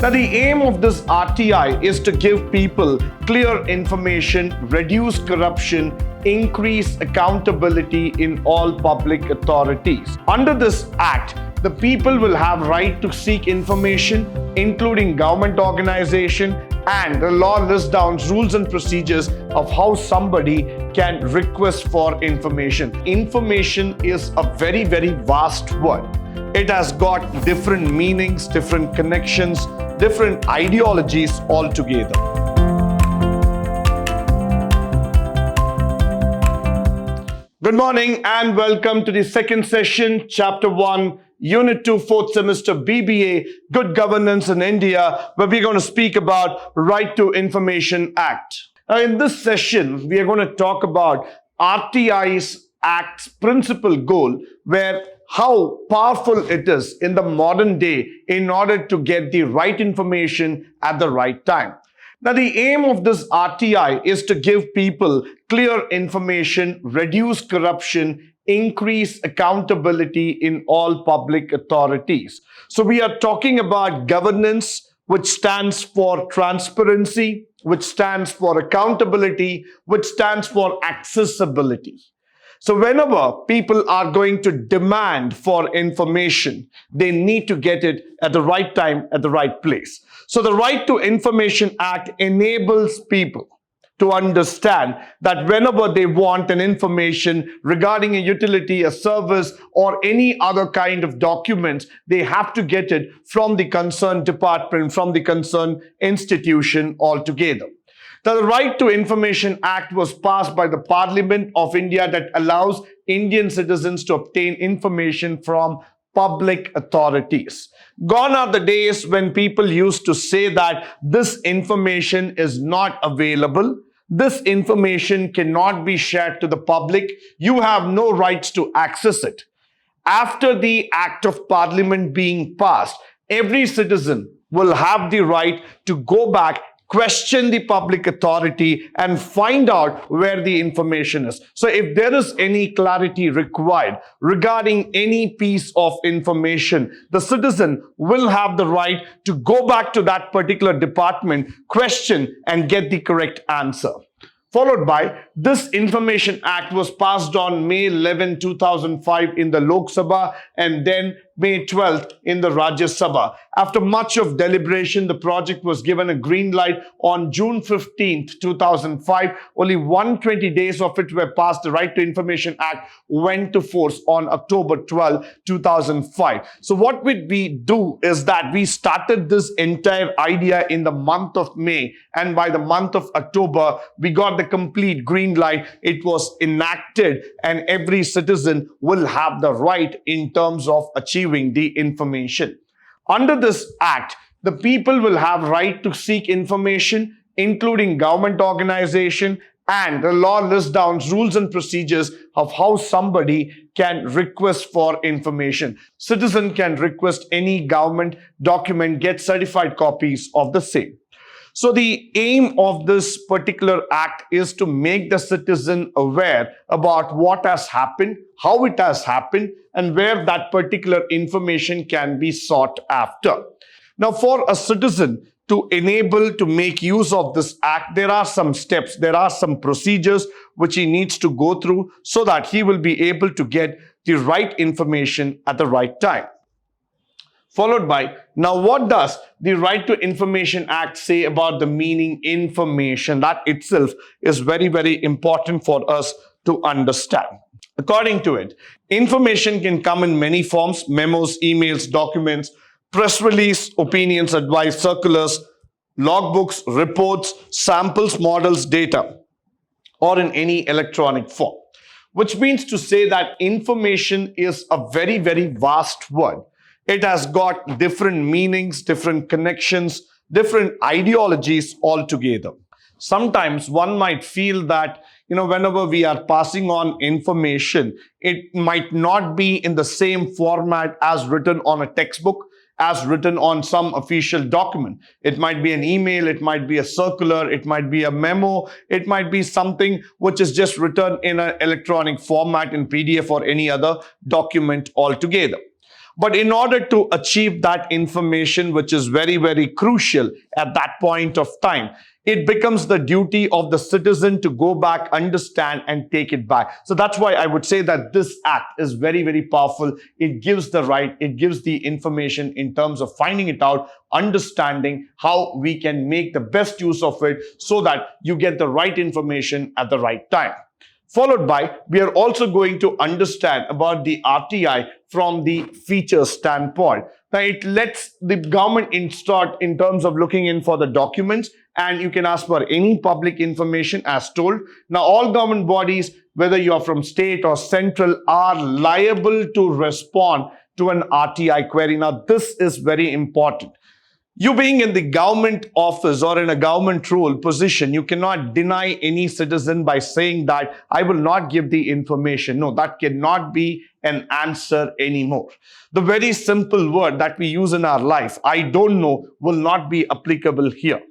Now, the aim of this RTI is to give people clear information, reduce corruption, increase accountability in all public authorities. Under this act, the people will have right to seek information, including government organization, and the law lists down rules and procedures of how somebody can request for information. Information is a very, very vast word. It has got different meanings, different connections, different ideologies altogether. Good morning and welcome to the second session, Chapter 1, Unit 2, 4th semester, B.Ba, Good Governance in India, where we're going to speak about Right to Information Act. Now, in this session, we are going to talk about RTI's Act's principal goal, where how powerful it is in the modern day in order to get the right information at the right time. Now, the aim of this RTI is to give people clear information, reduce corruption, increase accountability in all public authorities. So we are talking about governance, which stands for transparency, which stands for accountability, which stands for accessibility. So whenever people are going to demand for information, they need to get it at the right time, at the right place. So the Right to Information Act enables people to understand that whenever they want an information regarding a utility, a service, or any other kind of document, they have to get it from the concerned department, from the concerned institution altogether. Now, the Right to Information Act was passed by the Parliament of India that allows Indian citizens to obtain information from public authorities. Gone are the days when people used to say that this information is not available. This information cannot be shared to the public. You have no rights to access it. After the Act of Parliament being passed, every citizen will have the right to go back, question the public authority, and find out where the information is. So if there is any clarity required regarding any piece of information, the citizen will have the right to go back to that particular department, question, and get the correct answer. Followed by, this Information Act was passed on May 11, 2005 in the Lok Sabha and then May 12th in the Rajya Sabha. After much of deliberation, the project was given a green light on June 15th, 2005. Only 120 days of it were passed. The Right to Information Act went to force on October 12, 2005. So what we do is that we started this entire idea in the month of May, and by the month of October, we got the complete green light. It was enacted, and every citizen will have the right in terms of achieving the information. Under this act, the people will have right to seek information, including government organization, and the law lists down rules and procedures of how somebody can request for information. Citizen can request any government document, get certified copies of the same. So the aim of this particular act is to make the citizen aware about what has happened, how it has happened, and where that particular information can be sought after. Now, for a citizen to enable to make use of this act, there are some steps, there are some procedures which he needs to go through so that he will be able to get the right information at the right time. Followed by, now what does the Right to Information Act say about the meaning information? That itself is very, very important for us to understand. According to it, information can come in many forms: memos, emails, documents, press release, opinions, advice, circulars, logbooks, reports, samples, models, data, or in any electronic form. Which means to say that information is a very, very vast word. It has got different meanings, different connections, different ideologies altogether. Sometimes one might feel that, whenever we are passing on information, it might not be in the same format as written on a textbook, as written on some official document. It might be an email, it might be a circular, it might be a memo, it might be something which is just written in an electronic format in PDF or any other document altogether. But in order to achieve that information, which is very, very crucial at that point of time, it becomes the duty of the citizen to go back, understand, and take it back. So that's why I would say that this act is very, very powerful. It gives the right, it gives the information in terms of finding it out, understanding how we can make the best use of it so that you get the right information at the right time. Followed by, we are also going to understand about the RTI from the feature standpoint. Now, it lets the government start in terms of looking in for the documents, and you can ask for any public information as told. Now, all government bodies, whether you are from state or central, are liable to respond to an RTI query. Now, this is very important. You being in the government office or in a government role position, you cannot deny any citizen by saying that I will not give the information. No, that cannot be an answer anymore. The very simple word that we use in our life, I don't know, will not be applicable here.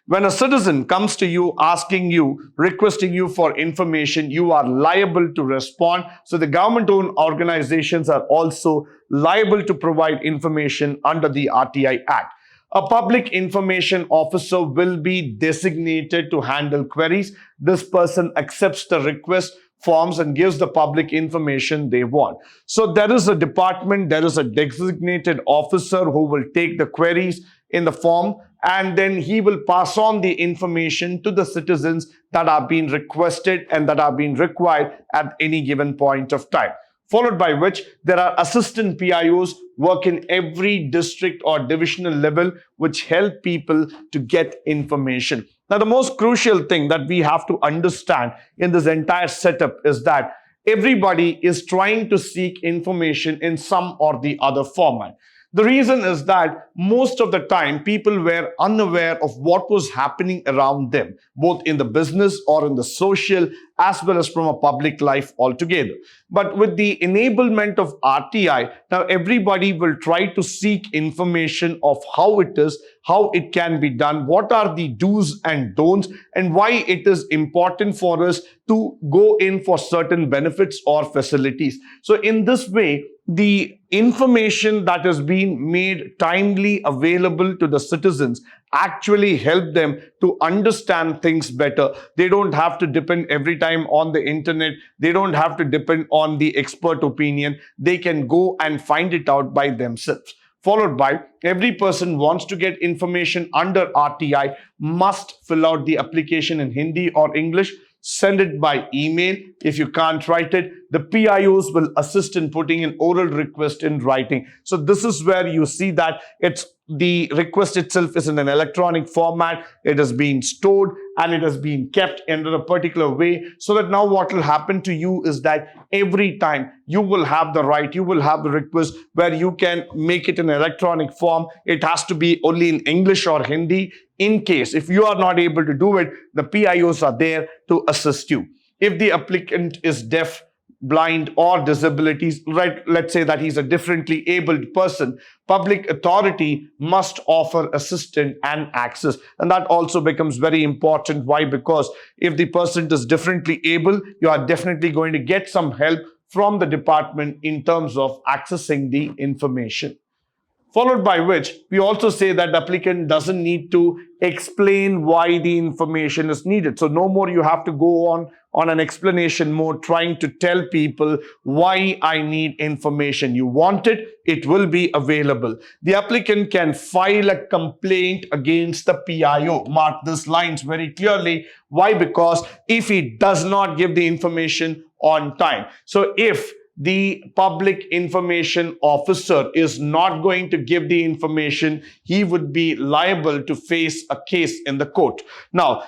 When a citizen comes to you asking you, requesting you for information, you are liable to respond. So the government-owned organizations are also liable to provide information under the RTI Act. A public information officer will be designated to handle queries. This person accepts the request forms and gives the public information they want. So there is a department, there is a designated officer who will take the queries in the form, and then he will pass on the information to the citizens that are being requested and that are being required at any given point of time. Followed by which there are assistant PIOs work in every district or divisional level which help people to get information. Now, the most crucial thing that we have to understand in this entire setup is that everybody is trying to seek information in some or the other format. The reason is that most of the time people were unaware of what was happening around them, both in the business or in the social, as well as from a public life altogether. But with the enablement of RTI, now everybody will try to seek information of how it is, how it can be done, what are the do's and don'ts, and why it is important for us to go in for certain benefits or facilities. So in this way, the information that is being made timely available to the citizens actually help them to understand things better. They don't have to depend every time on the internet. They don't have to depend on the expert opinion. They can go and find it out by themselves. Followed by, every person wants to get information under RTI must fill out the application in Hindi or English, send it by email. If you can't write it, the PIOs will assist in putting an oral request in writing. So this is where you see that the request itself is in an electronic format. It is being stored and it is being kept in a particular way, so that now what will happen to you is that every time you will have the right, you will have the request where you can make it in electronic form. It has to be only in English or Hindi. In case if you are not able to do it, the PIOs are there to assist you. If the applicant is deaf, blind, or disabilities, right, let's say that he's a differently abled person, public authority must offer assistance and access. And that also becomes very important. Why? Because if the person is differently able, you are definitely going to get some help from the department in terms of accessing the information. Followed by which, we also say that the applicant doesn't need to explain why the information is needed. So no more you have to go on an explanation mode trying to tell people why I need information. You want it, it will be available. The applicant can file a complaint against the PIO. Mark these lines very clearly. Why? Because if he does not give the information on time. So if the public information officer is not going to give the information, he would be liable to face a case in the court. Now,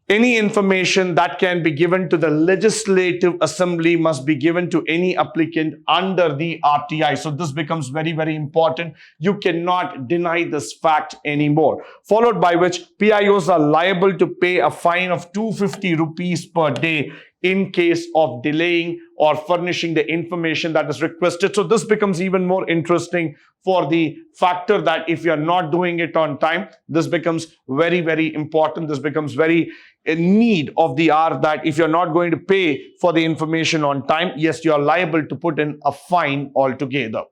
any information that can be given to the legislative assembly must be given to any applicant under the RTI. So this becomes very, very important. You cannot deny this fact anymore. Followed by which, PIOs are liable to pay a fine of 250 rupees per day in case of delaying or furnishing the information that is requested. So this becomes even more interesting for the factor that if you're not doing it on time, this becomes very, very important. This becomes very in need of the hour, that if you're not going to pay for the information on time, yes, you're liable to put in a fine altogether.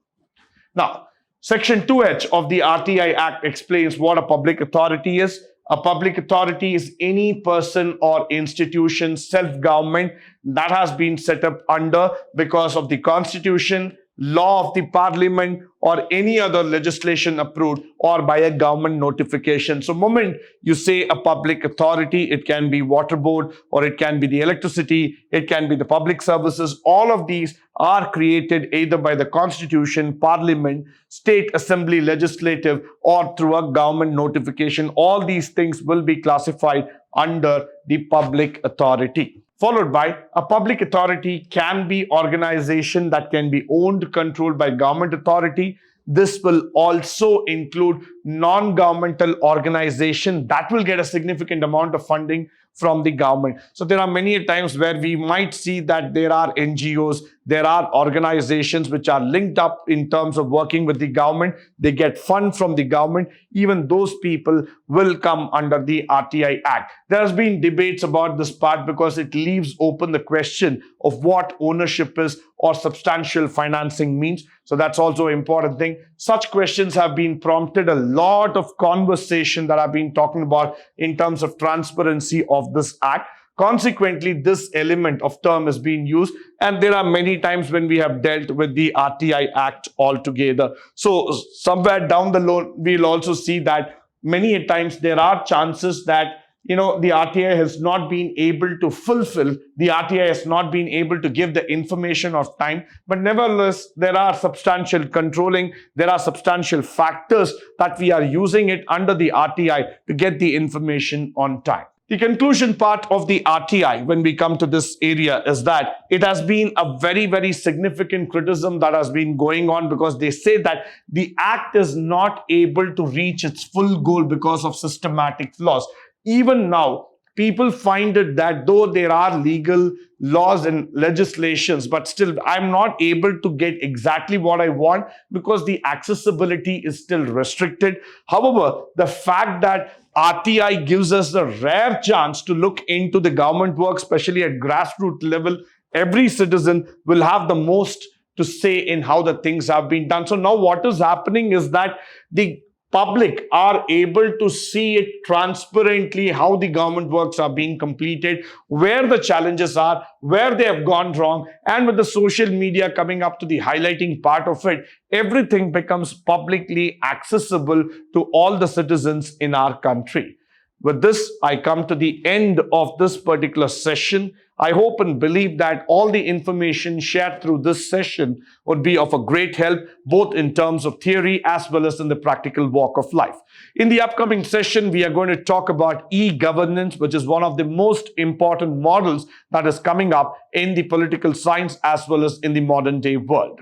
Now, Section 2H of the RTI Act explains what a public authority is. A public authority is any person or institution, self-government, that has been set up under because of the Constitution, law of the Parliament, or any other legislation approved or by a government notification. So moment you say a public authority, it can be water board, or it can be the electricity, it can be the public services. All of these are created either by the Constitution, Parliament, State Assembly, Legislative, or through a government notification. All these things will be classified under the public authority. Followed by a public authority can be organization that can be owned, controlled by government authority. This will also include non-governmental organization that will get a significant amount of funding from the government. So there are many times where we might see that there are NGOs, there are organizations which are linked up in terms of working with the government. They get funds from the government. Even those people will come under the RTI Act. There has been debates about this part because it leaves open the question of what ownership is or substantial financing means. So that's also an important thing. Such questions have been prompted a lot of conversation that I've been talking about in terms of transparency of this act. Consequently, this element of term is being used, and there are many times when we have dealt with the RTI Act altogether. So somewhere down the line, we'll also see that many times there are chances that the RTI has not been able to fulfill, the RTI has not been able to give the information of time, but nevertheless, there are substantial controlling, there are substantial factors that we are using it under the RTI to get the information on time. The conclusion part of the RTI, when we come to this area, is that it has been a very, very significant criticism that has been going on because they say that the Act is not able to reach its full goal because of systematic flaws. Even now, people find it that though there are legal laws and legislations, but still I'm not able to get exactly what I want because the accessibility is still restricted. However, the fact that RTI gives us the rare chance to look into the government work, especially at grassroots level, every citizen will have the most to say in how the things have been done. So now what is happening is that the public are able to see it transparently how the government works are being completed, where the challenges are, where they have gone wrong, and with the social media coming up to the highlighting part of it, everything becomes publicly accessible to all the citizens in our country. With this, I come to the end of this particular session. I hope and believe that all the information shared through this session would be of a great help, both in terms of theory as well as in the practical walk of life. In the upcoming session, we are going to talk about e-governance, which is one of the most important models that is coming up in the political science as well as in the modern day world.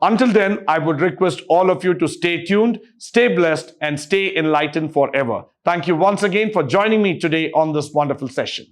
Until then, I would request all of you to stay tuned, stay blessed, and stay enlightened forever. Thank you once again for joining me today on this wonderful session.